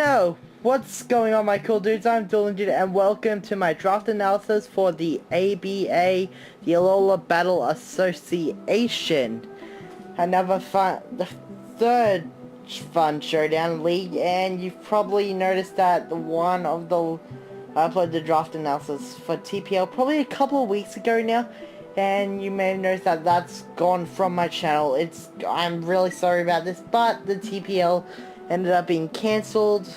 OhHellNo! What's going on, my cool dudes? I'm DualingDude, and welcome to my draft analysis for the ABA, the Alola Battle Association. The third fun Showdown league, and you've probably noticed that one of the I uploaded the draft analysis for TPL probably a couple of weeks ago now, and you may have noticed that that's gone from my channel. I'm really sorry about this, but the TPL ended up being cancelled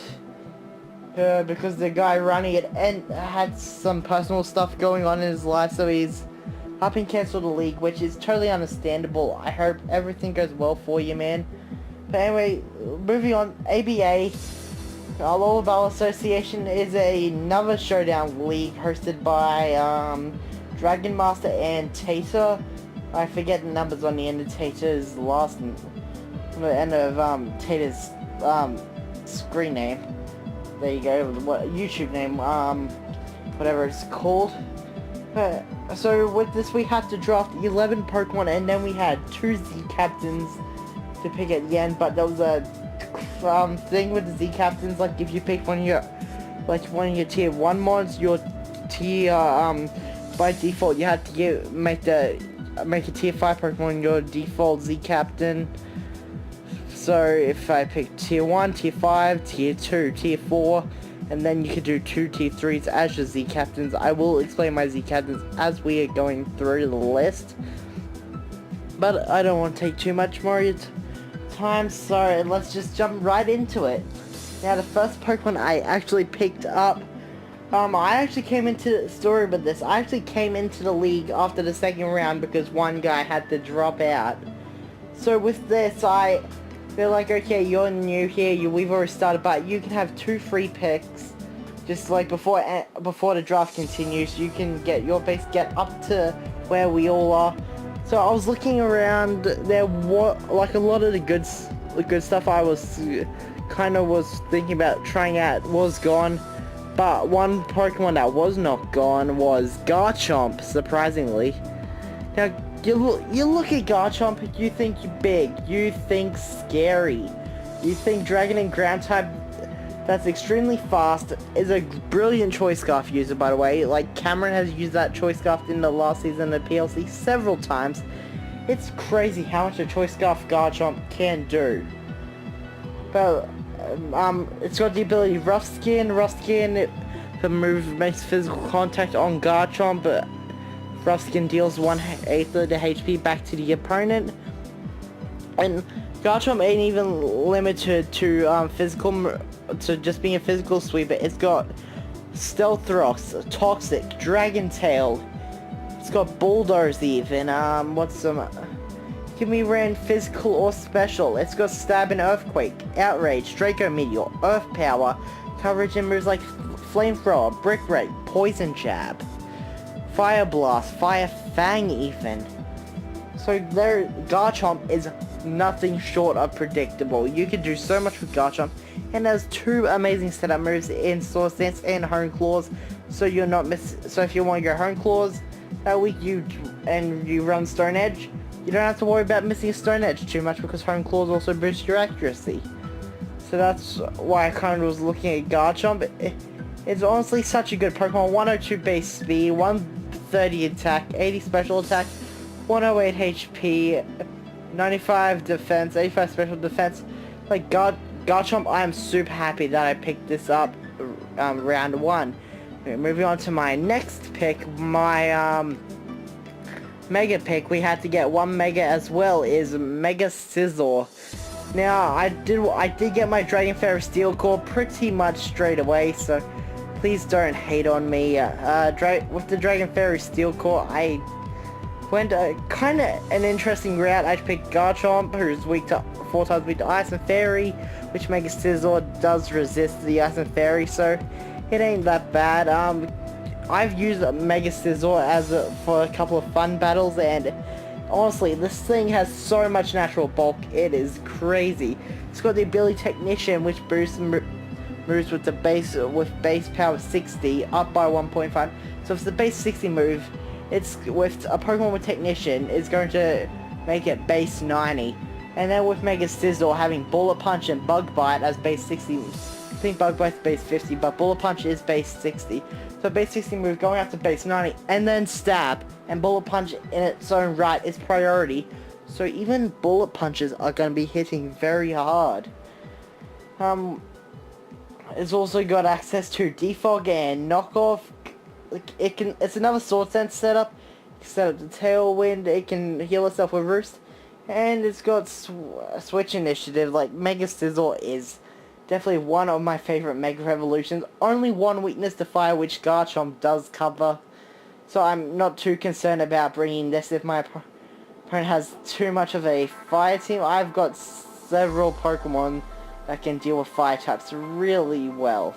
because the guy running it had some personal stuff going on in his life, so he's up and cancelled the league, which is totally understandable. I hope everything goes well for you, man. But anyway, moving on, ABA, Alola Battle Association, is another Showdown league hosted by Dragon Master and Tater. I forget the numbers on the end of Tater's the end of Tater's screen name. There you go, what YouTube name, whatever it's called. So with this we had to draft 11 Pokemon, and then we had 2 Z captains to pick at the end, but there was a thing with the Z captains, like if you pick one of your tier 1 mods, your tier by default you had to make a tier 5 Pokemon your default Z captain. So if I pick tier 1, tier 5, tier 2, tier 4, and then you could do 2 tier 3s as your Z captains. I will explain my Z captains as we are going through the list, but I don't want to take too much more of your time, so let's just jump right into it. Now, the first Pokemon I actually picked up, I actually came into the story with this. I actually came into the league after the second round because one guy had to drop out. So with this, they're like, okay, you're new here, we've already started, but you can have 2 free picks, just like before the draft continues. You can get your base, get up to where we all are. So I was looking around, there were like a lot of the good stuff I was thinking about trying out was gone, but one Pokemon that was not gone was Garchomp, surprisingly. Now, you look at Garchomp, you think you're big, you think scary, you think Dragon and Ground type that's extremely fast, is a brilliant Choice Scarf user, by the way. Like, Cameron has used that Choice Scarf in the last season of PLC several times. It's crazy how much a Choice Scarf Garchomp can do. But it's got the ability Rough Skin. The move makes physical contact on Garchomp, but Rough Skin deals 1/8 of the HP back to the opponent. And Garchomp ain't even limited to just being a physical sweeper. It's got Stealth Rocks, Toxic, Dragon Tail. It's got Bulldoze even. Give me ran physical or special. It's got Stab and Earthquake, Outrage, Draco Meteor, Earth Power, coverage and moves like Flamethrower, Brick Break, Poison Jab, Fire Blast, Fire Fang even. So there, Garchomp is nothing short of predictable. You can do so much with Garchomp, and there's 2 amazing setup moves in Swords Dance and Hone Claws, so you're not so if you want to go Hone Claws that week you run Stone Edge, you don't have to worry about missing a Stone Edge too much because Hone Claws also boost your accuracy. So that's why I kind of was looking at Garchomp. It's honestly such a good Pokemon. 102 base speed, 130 attack, 80 special attack, 108 HP, 95 defense, 85 special defense. Like Garchomp, I am super happy that I picked this up round 1. Okay, moving on to my next pick, my Mega pick. We had to get 1 Mega as well, is Mega Scizor. Now, I did get my Dragon Fairy Steel Core pretty much straight away, so please don't hate on me. With the Dragon Fairy Steel Core, I went kind of an interesting route. I picked Garchomp, who's weak to 4 times weak to Ice and Fairy, which Mega Scizor does resist the Ice and Fairy, so it ain't that bad. I've used Mega Scizor for a couple of fun battles, and honestly, this thing has so much natural bulk, it is crazy. It's got the ability Technician, which boosts moves with base power 60 up by 1.5. So if it's the base 60 move, it's with a Pokemon with Technician, it's going to make it base 90. And then with Mega Scizor having Bullet Punch and Bug Bite as base 60 think Bug Bite's base 50, but Bullet Punch is base 60. So base 60 move going up to base 90, and then Stab, and Bullet Punch in its own right is priority. So even Bullet Punches are going to be hitting very hard. It's also got access to Defog and Knockoff. It's another Sword Sense setup. Set up the Tailwind, it can heal itself with Roost. And it's got Switch Initiative, like Mega Sizzle is definitely one of my favorite Mega Evolutions. Only one weakness to fire, which Garchomp does cover. So I'm not too concerned about bringing this if my opponent has too much of a fire team. I've got several Pokemon that can deal with fire types really well.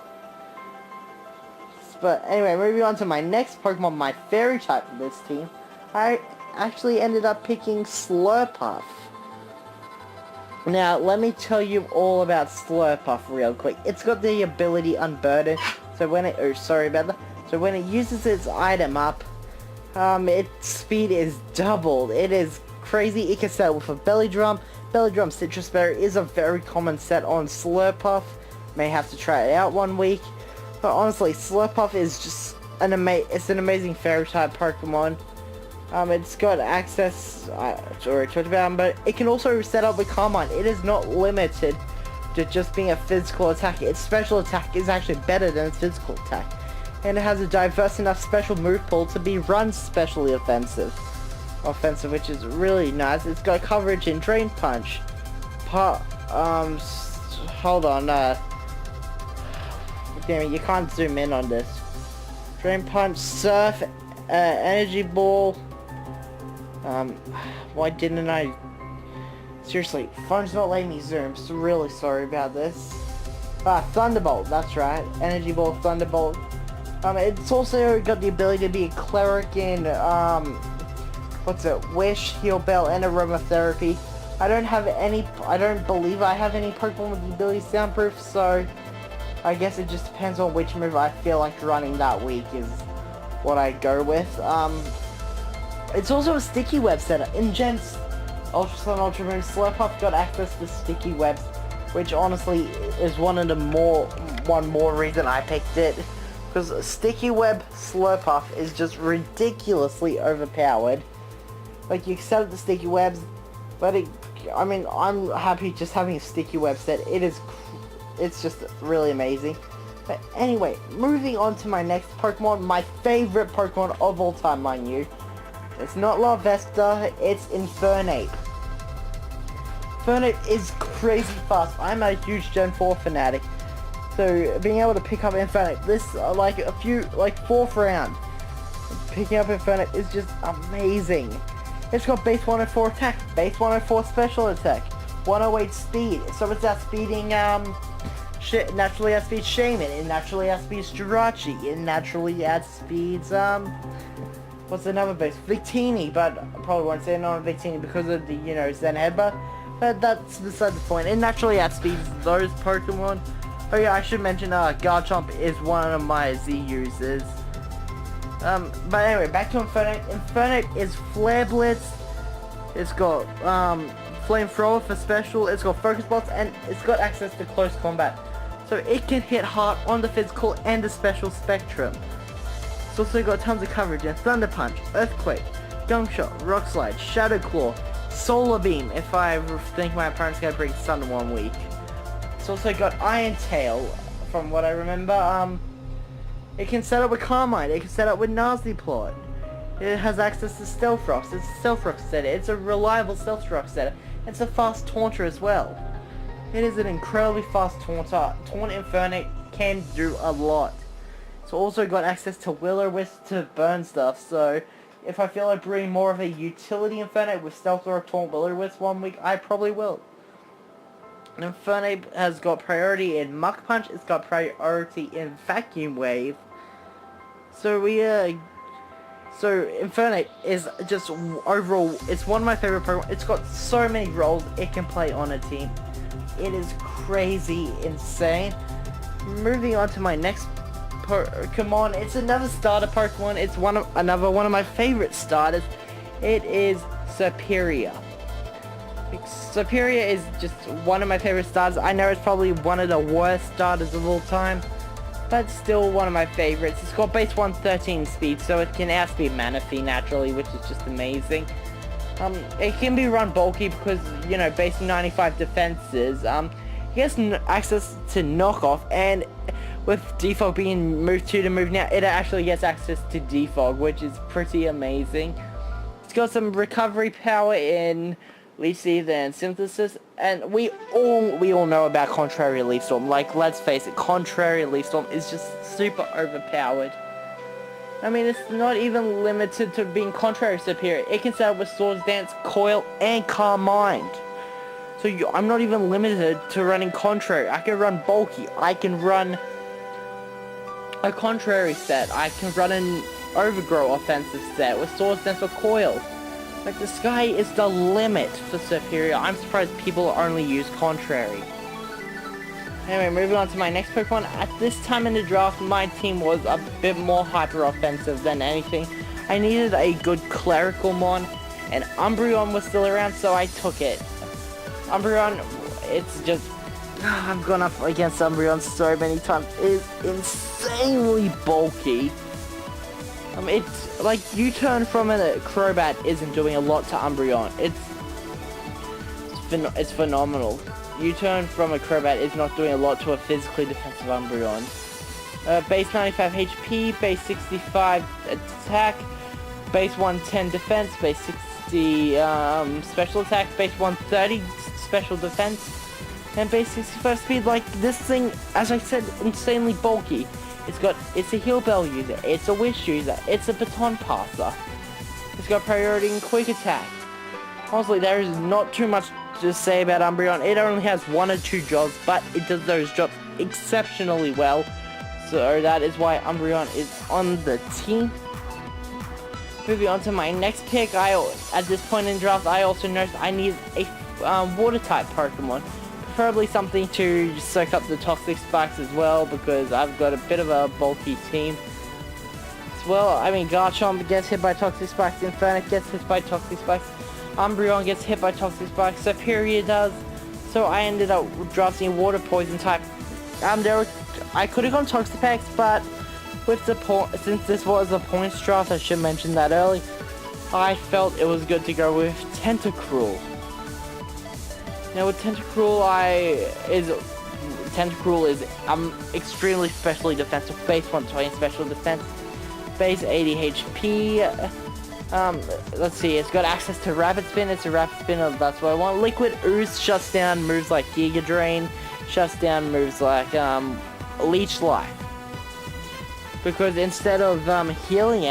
But anyway, moving on to my next Pokemon, my fairy type of this team. I actually ended up picking Slurpuff. Now, let me tell you all about Slurpuff real quick. It's got the ability Unburden, so when it, so when it uses its item up, its speed is doubled. It is crazy. It can set with a Belly Drum. Belly Drum Citrus Berry is a very common set on Slurpuff. May have to try it out one week. But honestly, Slurpuff is just an amazing fairy type Pokemon. It's got access, I already talked about, but it can also set up with Carmine. It is not limited to just being a physical attack. Its special attack is actually better than its physical attack. And it has a diverse enough special move pool to be run specially offensive, which is really nice. It's got coverage in Drain Punch. Hold on, damn it, you can't zoom in on this. Drain Punch, Surf, Energy Ball. Why didn't I? Seriously, phone's not letting me zoom, so really sorry about this. Thunderbolt, that's right. Energy Ball, Thunderbolt. It's also got the ability to be a cleric in, Wish, Heal Bell, and Aromatherapy. I don't believe I have any Pokemon with the ability Soundproof, so I guess it just depends on which move I feel like running that week is what I go with. It's also a Sticky Web setup. In Gens Ultra Sun, Ultra Moon, Slurpuff got access to Sticky Webs, which honestly is one more reason I picked it. Because Sticky Web Slurpuff is just ridiculously overpowered. Like, you set up the Sticky Webs, but I'm happy just having a Sticky Web set. It's just really amazing. But anyway, moving on to my next Pokemon, my favorite Pokemon of all time, mind you. It's not Larvesta, it's Infernape. Infernape is crazy fast. I'm a huge Gen 4 fanatic. So being able to pick up Infernape, this fourth round, picking up Infernape is just amazing. It's got base 104 attack, base 104 special attack, 108 speed, so it's outspeeding naturally outspeeds Shaman, it naturally outspeeds Jirachi, it naturally outspeeds what's another base? Victini, but I probably won't say it on Victini because of the, Zen Headbutt. But that's beside the point. It naturally outspeeds those Pokemon. Oh yeah, I should mention Garchomp is one of my Z users. But anyway, back to Infernape. Infernape is Flare Blitz. It's got Flamethrower for special. It's got Focus Bolts, and it's got access to Close Combat. So it can hit hard on the physical and the special spectrum. It's also got tons of coverage in Thunder Punch, Earthquake, Gunk Shot, Rock Slide, Shadow Claw, Solar Beam if I think my opponent's gonna bring Sun in 1 week. It's also got Iron Tail, from what I remember. It can set up with Carmine, it can set up with Naziplot. It has access to Stealth Rocks, it's a Stealth Rock setter, it's a reliable Stealth Rock setter, it's a fast Taunter as well. It is an incredibly fast Taunter. Taunt Infernape can do a lot. It's also got access to Will-O-Wisp to burn stuff, so if I feel like bringing more of a utility Infernape with Stealth Rock, Taunt, Will-O-Wisp 1 week, I probably will. Infernape has got priority in Muck Punch, it's got priority in Vacuum Wave. So Infernape is just overall, it's one of my favorite Pokemon. It's got so many roles it can play on a team. It is crazy insane. Moving on to my next Pokemon, it's another starter Pokemon. It's another one of my favorite starters. It is Superior. Like, Superior is just one of my favorite starters. I know it's probably one of the worst starters of all time, but still one of my favorites. It's got base 113 speed, so it can outspeed Manaphy naturally, which is just amazing. It can be run bulky because, you know, base 95 defenses. It gets access to knockoff, and with defog being moved 2 to move now, it actually gets access to defog, which is pretty amazing. It's got some recovery power in Leaf Seed and Synthesis, and we all know about Contrary Leaf Storm. Like, let's face it, Contrary Leaf Storm is just super overpowered. I mean, it's not even limited to being Contrary Superior. It can set up with Swords Dance, Coil, and Calm Mind. So I'm not even limited to running Contrary. I can run Bulky. I can run a Contrary set. I can run an Overgrow offensive set with Swords Dance or Coil. Like, the sky is the limit for Superior. I'm surprised people only use Contrary. Anyway, moving on to my next Pokemon. At this time in the draft, my team was a bit more hyper-offensive than anything. I needed a good Clerical Mon, and Umbreon was still around, so I took it. Umbreon, it's just... I've gone up against Umbreon so many times. It's insanely bulky. It's like U-turn from a Crobat isn't doing a lot to Umbreon. It's phenomenal. U-turn from a Crobat is not doing a lot to a physically defensive Umbreon. Base 95 HP, base 65 attack, base 110 defense, base 60 special attack, base 130 special defense, and base 65 speed. Like, this thing, as I said, insanely bulky. It's a Heal Bell user, it's a Wish user, it's a Baton Passer. It's got priority and quick attack. Honestly, there is not too much to say about Umbreon. It only has 1 or 2 jobs, but it does those jobs exceptionally well. So that is why Umbreon is on the team. Moving on to my next pick, at this point in the draft, I also noticed I need a Water-type Pokemon. Preferably something to soak up the Toxic Spikes as well, because I've got a bit of a bulky team. Well, I mean, Garchomp gets hit by Toxic Spikes, Infernape gets hit by Toxic Spikes, Umbreon gets hit by Toxic Spikes, Superior does. So I ended up drafting Water Poison type. I could have gone Toxapex, but with since this was a points draft, I should mention that early, I felt it was good to go with Tentacruel. Now with Tentacruel, Tentacruel is extremely specially defensive, base 120 special defense, base 80 HP. Let's see, it's got access to Rapid Spin. It's a Rapid Spin, that's what I want. Liquid Ooze shuts down moves like Giga Drain, shuts down moves like Leech Life. Because instead of healing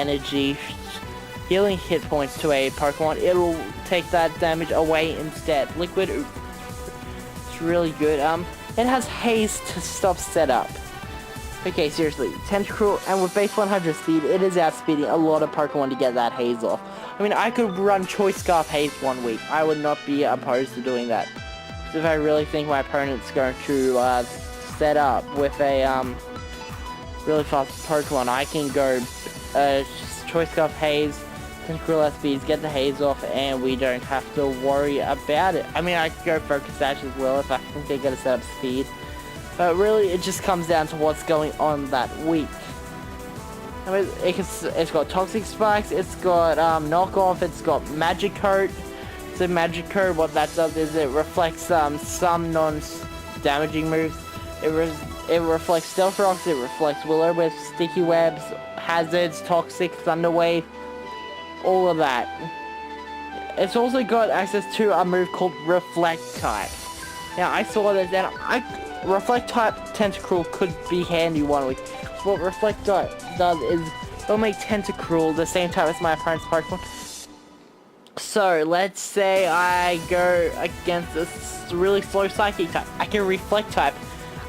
hit points to a Pokemon, it'll take that damage away instead. Liquid Ooze, it's really good. It has Haze to stop setup. Okay, seriously, Tentacruel, and with base 100 speed, it is outspeeding a lot of Pokemon to get that Haze off. I mean, I could run Choice Scarf Haze 1 week. I would not be opposed to doing that. So if I really think my opponent's going to set up with a really fast Pokemon, I can go Choice Scarf Haze, Tentacruel outspeeds, get the Haze off, and we don't have to worry about it. I mean, I could go Focus Sash as well if I think they're going to set up speed. But really, it just comes down to what's going on that week. I mean, it's got Toxic Spikes, it's got Knockoff, it's got Magic Coat. So Magic Coat, what that does is it reflects some non-damaging moves. It reflects Stealth Rocks, it reflects Will-O-Wisp, Sticky Webs, Hazards, Toxic, Thunder Wave, all of that. It's also got access to a move called Reflect Type. Now, I saw this and Reflect type Tentacruel could be handy 1 week. What Reflect type does is it'll make Tentacruel the same type as my opponent's Pokemon. So let's say I go against this really slow Psychic type. I can Reflect type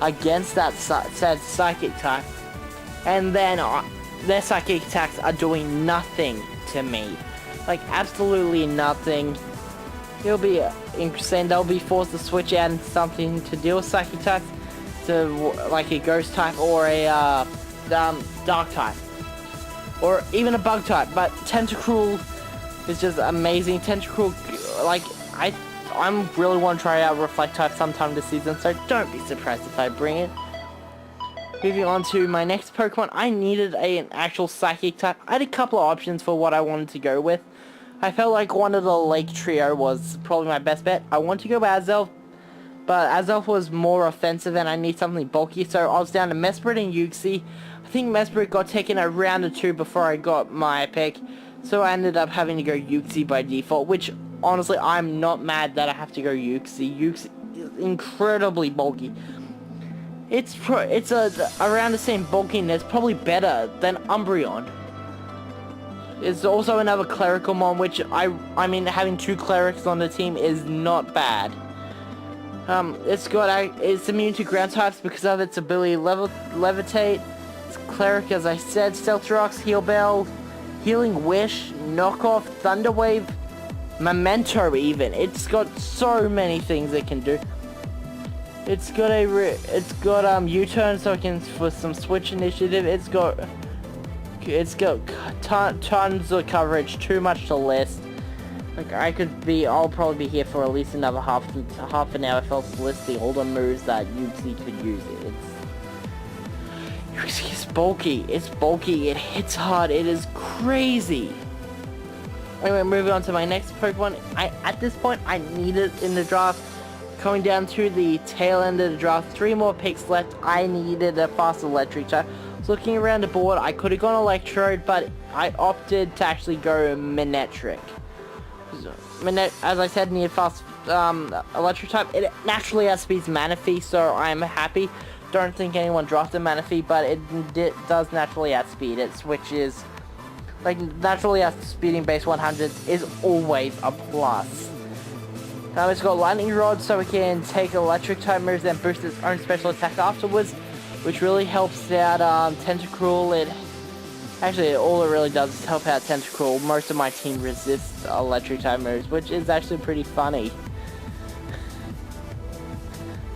against that said Psychic type, and then their Psychic attacks are doing nothing to me. Like, absolutely nothing. It'll be interesting. They'll be forced to switch out into something to deal with Psychic types, to like a Ghost type or a Dark type, or even a Bug type. But Tentacruel is just amazing. Tentacruel, like, I'm really want to try out Reflect type sometime this season, so don't be surprised if I bring it. Moving on to my next Pokemon, I needed an actual Psychic type. I had a couple of options for what I wanted to go with. I felt like one of the Lake Trio was probably my best bet. I wanted to go with Azelf, but Azelf was more offensive and I need something bulky, so I was down to Mesprit and Uxie. I think Mesprit got taken a round or two before I got my pick, so I ended up having to go Uxie by default, which honestly I'm not mad that I have to go Uxie. Uxie is incredibly bulky. It's around the same bulkiness, probably better than Umbreon. It's also another Clerical Mon, which I mean having two Clerics on the team is not bad. It's immune to ground types because of its ability to levitate. It's Cleric, as I said, Stealth Rocks, Heal Bell, Healing Wish, Knockoff, Thunder Wave, Memento even. It's got so many things it can do. It's got U-turn, so it can for some switch initiative. It's got tons of coverage, too much to list. Like I'll probably be here for at least another half an hour if I was listing all the moves that Uxie could use. It's bulky. It's bulky. It hits hard. It is crazy. Anyway, moving on to my next Pokemon. At this point I need it in the draft. Coming down to the tail end of the draft, 3 more picks left. I needed a fast electric type. So looking around the board, I could have gone Electrode, but I opted to actually go Manectric. As I said, need fast electric type. It naturally outspeeds Manaphy, so I'm happy. Don't think anyone drafted Manaphy, but it does naturally outspeed it, which is like naturally outspeeding base 100s is always a plus. Now it's got Lightning Rod, so it can take electric type moves and boost its own special attack afterwards, which really helps out Tentacruel. All it really does is help out Tentacruel. Most of my team resists electric type moves, which is actually pretty funny.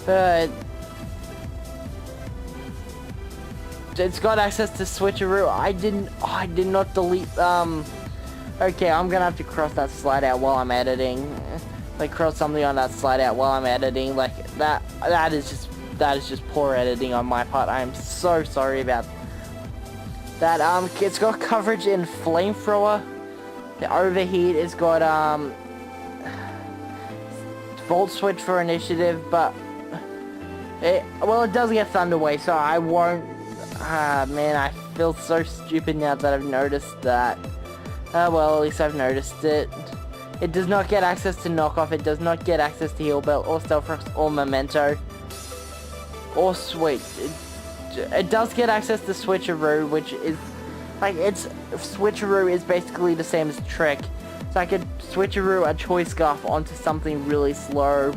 But it's got access to Switcheroo. I did not delete okay, I'm gonna have to cross that slide out while I'm editing. Like cross something on that slide out while I'm editing. Like that is just poor editing on my part. I am so sorry about that. It's got coverage in Flamethrower, the Overheat. It's got Volt Switch for initiative, but it does get Thunder Wave, so I won't. Man, I feel so stupid now that I've noticed that. Well, at least I've noticed it. It does not get access to Knockoff, it does not get access to Heal Bell, or Stealth Rocks, or Memento, or Switch. It does get access to Switcheroo, which is, like, Switcheroo is basically the same as Trick. So I could Switcheroo a Choice Scarf onto something really slow,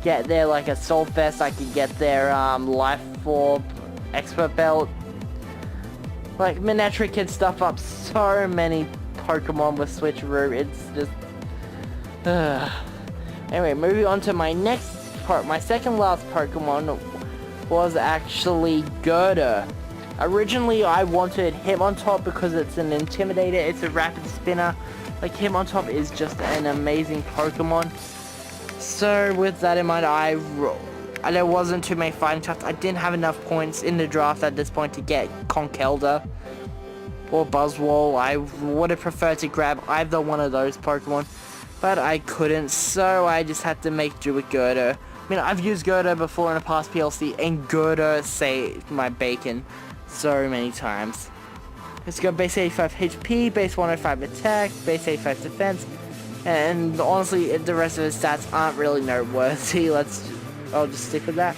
get there like a Soul Fest, I could get their Life Orb, Expert Belt. Like, Manectric can stuff up so many Pokemon with Switcheroo, it's just... Anyway, moving on to my next part. My second last Pokemon was actually Gerda. Originally, I wanted Hitmontop because it's an Intimidator, it's a rapid spinner. Like, Hitmontop is just an amazing Pokemon. So, with that in mind, there wasn't too many fighting types. I didn't have enough points in the draft at this point to get Conkeldurr or Buzzwole. I would have preferred to grab either one of those Pokemon, but I couldn't, so I just had to make do with Gerda. I mean, I've used Gerda before in a past PLC, and Gerda saved my bacon so many times. It's got base 85 HP, base 105 attack, base 85 defense, and honestly, the rest of its stats aren't really noteworthy. I'll just stick with that.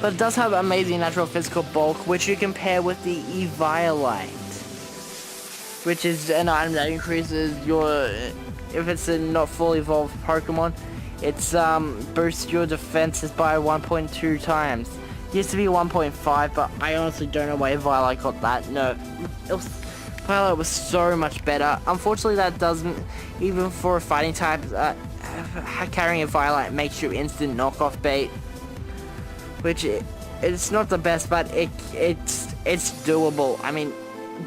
But it does have amazing natural physical bulk, which you can pair with the Eviolite, which is an item that increases your... If it's a not fully evolved Pokemon, it's boosts your defenses by 1.2 times. It used to be 1.5, but I honestly don't know why Violet got that. No, Violet was so much better. Unfortunately, that doesn't, even for a fighting type, carrying a Violet makes you instant knockoff bait, which it's not the best, but it's doable. I mean,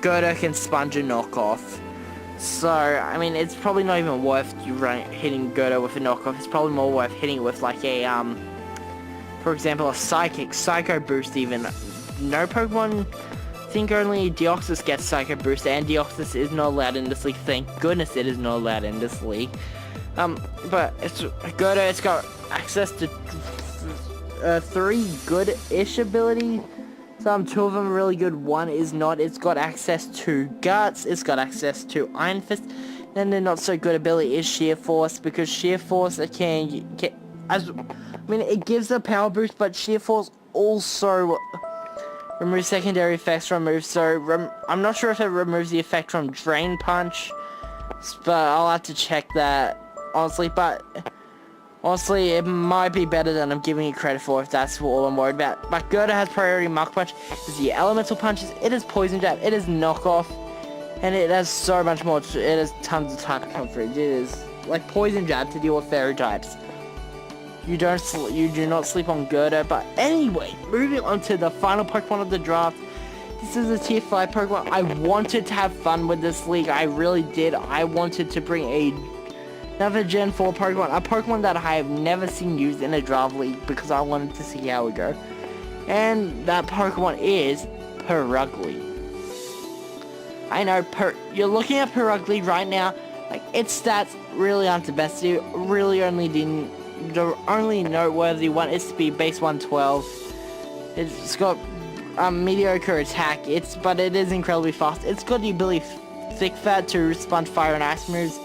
Gerda can sponge a knockoff. So, I mean, it's probably not even worth you hitting Gerda with a knockoff. It's probably more worth hitting it with like a, for example, a Psycho Boost even. No Pokemon, I think only Deoxys gets Psycho Boost, and Deoxys is not allowed in this league. Thank goodness it is not allowed in this league. But it's Gerda, it's got access to 3 good-ish abilities. Two of them are really good, one is not. It's got access to Guts, it's got access to Iron Fist, and the not so good ability is Sheer Force, because Sheer Force it gives a power boost, but Sheer Force also removes secondary effects from moves, so I'm not sure if it removes the effect from Drain Punch, but I'll have to check that, honestly, but honestly, it might be better than I'm giving it credit for if that's all I'm worried about. But Gerda has priority Mach Punch, it's the elemental punches, it is Poison Jab, it is knockoff, and it has so much more, it has tons of type coverage. It is like Poison Jab to deal with fairy types. You do not sleep on Gerda. But anyway, moving on to the final Pokemon of the draft. This is a tier 5 Pokemon. I wanted to have fun with this league, I really did. I wanted to bring another Gen 4 Pokemon, a Pokemon that I have never seen used in a draft league because I wanted to see how it go. And that Pokemon is Purugly. I know, you're looking at Purugly right now, like, its stats really aren't the best. The only noteworthy one is to be base 112. It's got mediocre attack, but it is incredibly fast. It's got the ability Thick Fat to respond to fire and ice moves.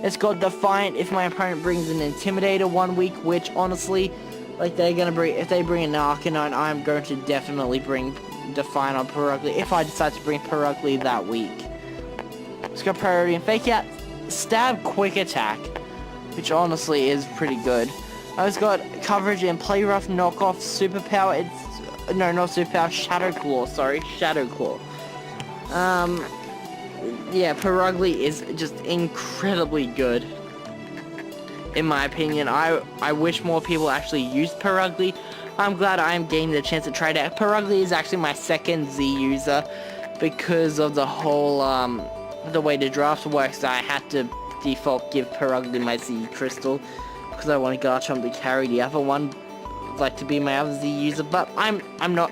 It's got Defiant if my opponent brings an Intimidator 1 week, which honestly, like, if they bring an Arcanine, I'm going to definitely bring Defiant on Purugly if I decide to bring Purugly that week. It's got priority and Fake Out, Stab, Quick Attack, which honestly is pretty good. It's got coverage and Play Rough, Knockoff, Superpower, not Superpower, Shadow Claw, Shadow Claw. Yeah, Purugly is just incredibly good, in my opinion. I wish more people actually used Purugly. I'm glad I am getting the chance to try it out. Purugly is actually my second Z user because of the whole, the way the draft works. I had to default give Purugly my Z Crystal because I want Garchomp to carry the other one, like, to be my other Z user, but I'm not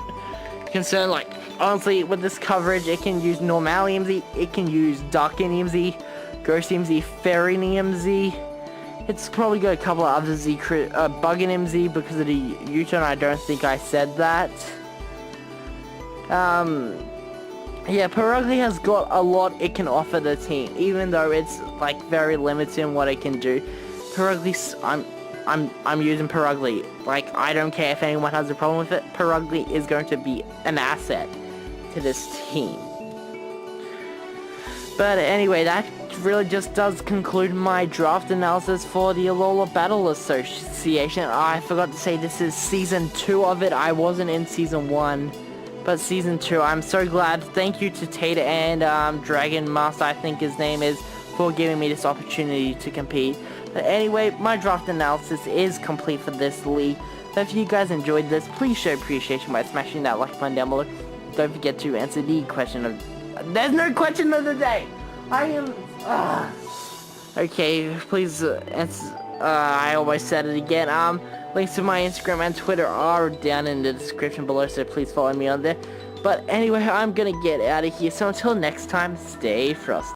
concerned. Like, honestly, with this coverage, it can use normal EMZ, it can use Dark EMZ, Ghost EMZ, Fairy EMZ. It's probably got a couple of other Bug MZ because of the U-turn. I don't think I said that. Yeah, Purugly has got a lot it can offer the team, even though it's, like, very limited in what it can do. Purugly, I'm using Purugly. Like, I don't care if anyone has a problem with it. Purugly is going to be an asset to this team. But anyway, that really just does conclude my draft analysis for the Alola Battle Association. I forgot to say this is season 2 of it. I wasn't in season 1, but season 2. I'm so glad. Thank you to Tata and Dragon Master, I think his name is, for giving me this opportunity to compete. But anyway, my draft analysis is complete for this league. So if you guys enjoyed this, please show appreciation by smashing that like button down below. Don't forget to answer the question of... There's no question of the day! I am... Okay, please answer... I almost said it again. Links to my Instagram and Twitter are down in the description below, so please follow me on there. But anyway, I'm gonna get out of here. So until next time, stay frosty.